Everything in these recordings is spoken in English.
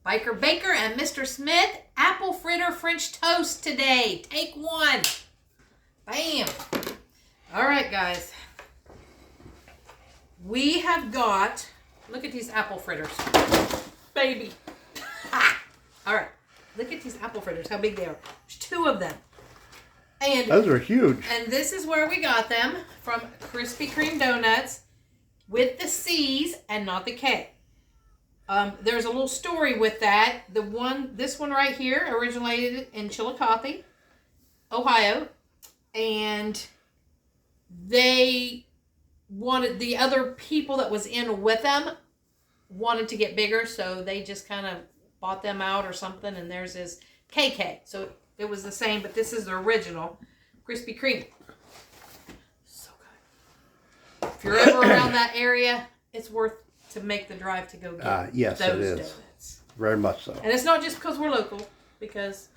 Biker Baker and Mr. Smith apple fritter French toast today. Take one. Bam. All right, guys. We have got, look at these apple fritters. Baby. All right. Look at these apple fritters, how big they are. There's 2 of them. And those are huge. And this is where we got them, from Krispy Kreme Donuts, with the C's and not the K. There's a little story with that. This one right here originated in Chillicothe, Ohio, and they wanted, the other people that was in with them wanted to get bigger, so they just kind of bought them out or something, and theirs is KK. So it was the same, but this is the original Krispy Kreme. So good. If you're ever around that area, it's worth to make the drive to go get yes, those it is. donuts. Very much so. And it's not just because we're local, because,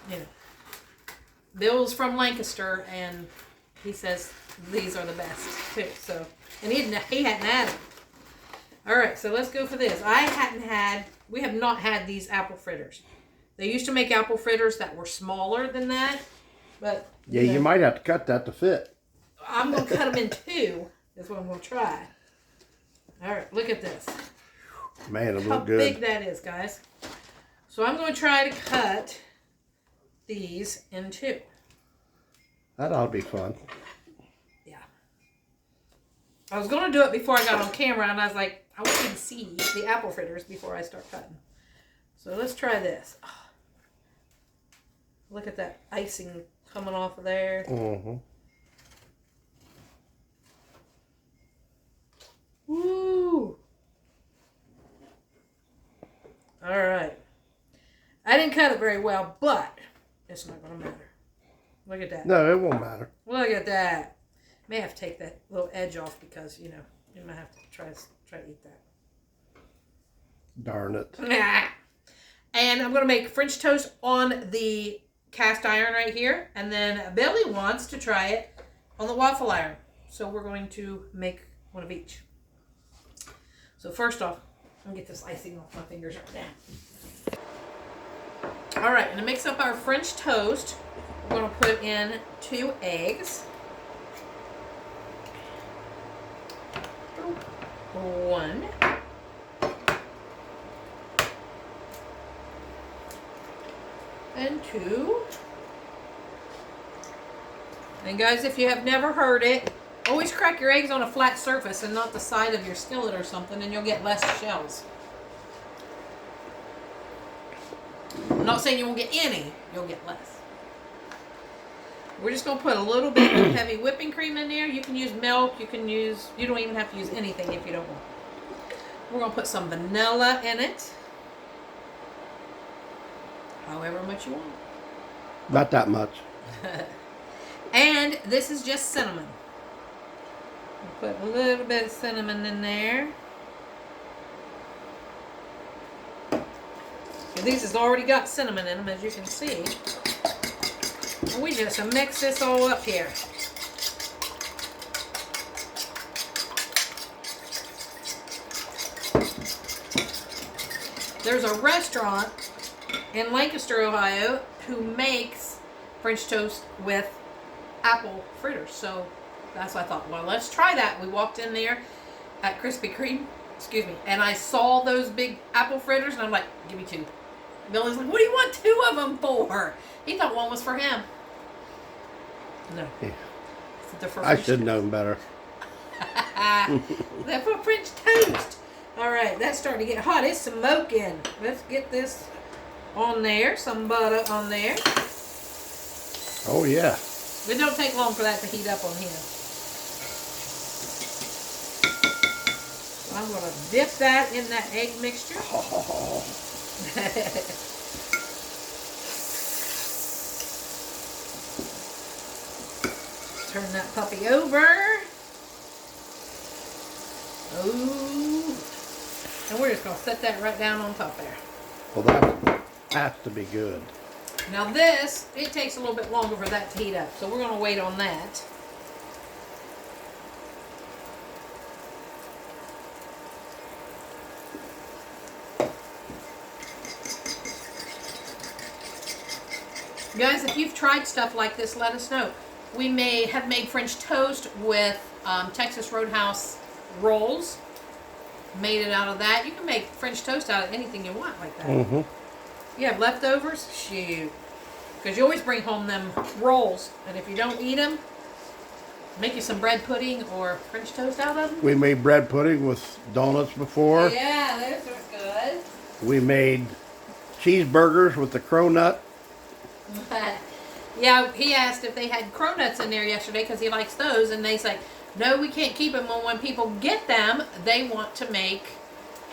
you know, Bill's from Lancaster, and he says these are the best, too. So, and he hadn't had them. All right, so let's go for this. We have not had these apple fritters. They used to make apple fritters that were smaller than that, but... Yeah, you might have to cut that to fit. I'm going to cut them in 2. That's what I'm going to try. All right, look at this. Man, it How looks good. big that is, guys. So I'm going to try to cut these in 2. That ought to be fun. Yeah. I was going to do it before I got on camera, and I was like, I want you to see the apple fritters before I start cutting. So let's try this. Oh, look at that icing coming off of there. Mm-hmm. Woo! All right. I didn't cut it very well, but it's not going to matter. Look at that. No, it won't matter. Look at that. May have to take that little edge off because, you know, you might have to try to eat that. Darn it. And I'm going to make French toast on the cast iron right here. And then Billy wants to try it on the waffle iron. So we're going to make one of each. So first off, I'm going to get this icing off my fingers right now. All right, and to mix up our French toast, we're going to put in 2 eggs. 1. And 2. And guys, if you have never heard it, always crack your eggs on a flat surface and not the side of your skillet or something, and you'll get less shells. I'm not saying you won't get any, you'll get less. We're just going to put a little bit of heavy whipping cream in there. You can use milk, you don't even have to use anything if you don't want. We're going to put some vanilla in it. However much you want. Not that much. And this is just cinnamon. We'll put a little bit of cinnamon in there. And these has already got cinnamon in them, as you can see. And we just mix this all up here. There's a restaurant in Lancaster, Ohio, who makes French toast with apple fritters. So that's what I thought, well, let's try that. We walked in there at Krispy Kreme, and I saw those big apple fritters, and I'm like, give me 2. Billy's like, what do you want 2 of them for? He thought one was for him. No. Yeah. I should have known better. That's for French toast. All right, that's starting to get hot. It's smoking. Let's get this on there. Some butter on there. Oh, yeah. It don't take long for that to heat up on here. So I'm going to dip that in that egg mixture. Oh. Turn that puppy over. Oh. And we're just going to set that right down on top there. Well, that has to be good. Now this, it takes a little bit longer for that to heat up, so we're going to wait on that. Guys, if you've tried stuff like this, let us know. We may have made French toast with Texas Roadhouse rolls. Made it out of that. You can make French toast out of anything you want like that. Mm-hmm. You have leftovers? Shoot. Because you always bring home them rolls. And if you don't eat them, make you some bread pudding or French toast out of them. We made bread pudding with donuts before. Yeah, those are good. We made cheeseburgers with the cronut. Yeah, he asked if they had cronuts in there yesterday because he likes those. And they say, no, we can't keep them. When people get them, they want to make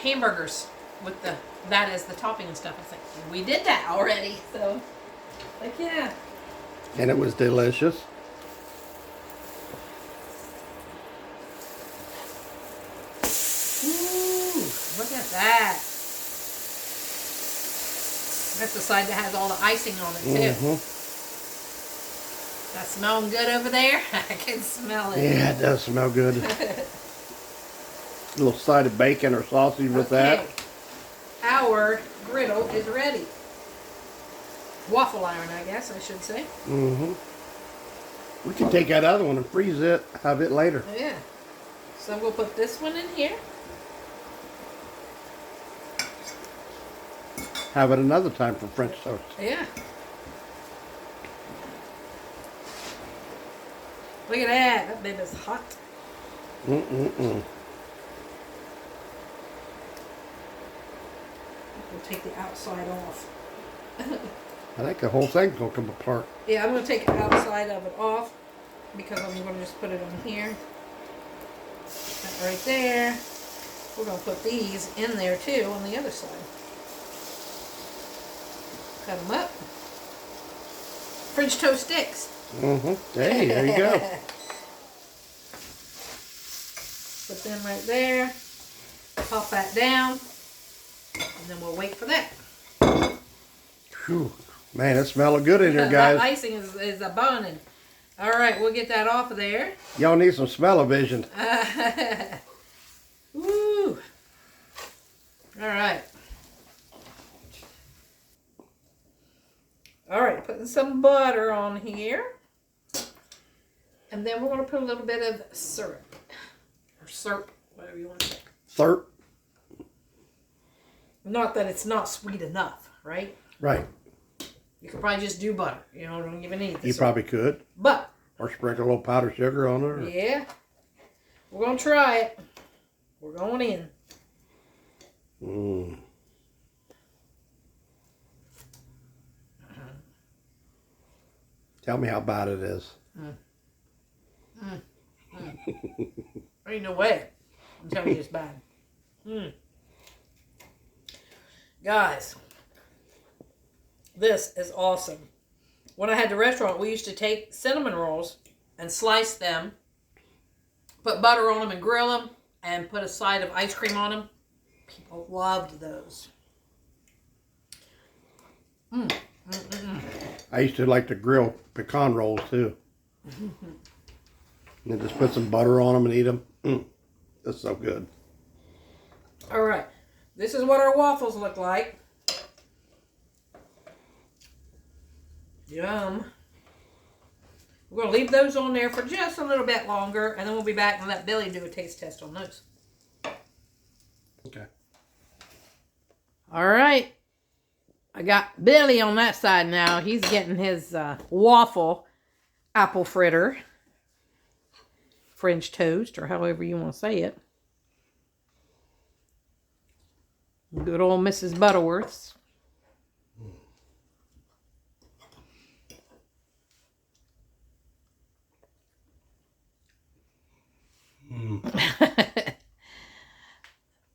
hamburgers with that as the topping and stuff. I think we did that already. So, like, yeah. And it was delicious. Ooh, look at that. That's the side that has all the icing on it, too. Mm-hmm. That's smelling good over there. I can smell it. Yeah, it does smell good. A little side of bacon or sausage with that. Our griddle is ready. Waffle iron, I guess I should say. Mm-hmm. We can take that other one and freeze it, have it later. Yeah. So we'll put this one in here. Have it another time for French toast. Yeah. Look at that. That baby's hot. Mm-mm-mm. We'll take the outside off. I think the whole thing's going to come apart. Yeah, I'm going to take the outside of it off because I'm going to just put it on here. That right there. We're going to put these in there too on the other side. Cut them up. French toast sticks. Mm-hmm. Hey, there you go. Put them right there. Pop that down. And then we'll wait for that. Whew. Man, it's smelling good in here, guys. That icing is a burning. All right, we'll get that off of there. Y'all need some smell-o-vision. Woo. All right. All right, putting some butter on here. And then we're going to put a little bit of syrup. Or syrup, whatever you want to say. Third. Not that it's not sweet enough, right? Right. You could probably just do butter. You know, don't even need this. You probably could. But. Or sprinkle a little powdered sugar on it. Or... Yeah. We're going to try it. We're going in. Mm. Tell me how bad it is. Ain't no way. I'm telling you it's bad. Guys, this is awesome. When I had the restaurant, we used to take cinnamon rolls and slice them, put butter on them and grill them, and put a side of ice cream on them. People loved those. I used to like to grill pecan rolls too. And then just put some butter on them and eat them. That's so good. All right. This is what our waffles look like. Yum. We're going to leave those on there for just a little bit longer, and then we'll be back and let Billy do a taste test on those. Okay. All right. I got Billy on that side now. He's getting his waffle apple fritter. French toast, or however you want to say it. Good old Mrs. Butterworth's.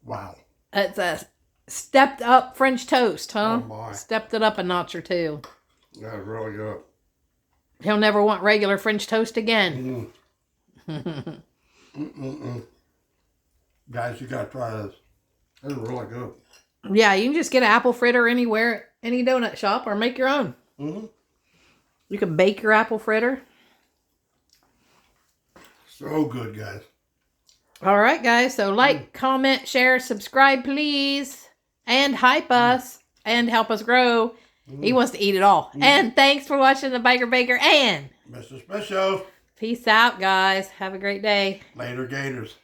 Wow. It's a stepped up French toast, huh? Oh my. Stepped it up a notch or two. That's really good. He'll never want regular French toast again. Guys, you gotta try this. This is really good. Yeah, you can just get an apple fritter anywhere, any donut shop, or make your own. You can bake your apple fritter. So good, guys. All right, guys. So like, comment, share, subscribe, please. And hype us and help us grow. He wants to eat it all. And thanks for watching the Biker Baker and Mr. Special. peace out, guys. Have a great day. Later, Gators.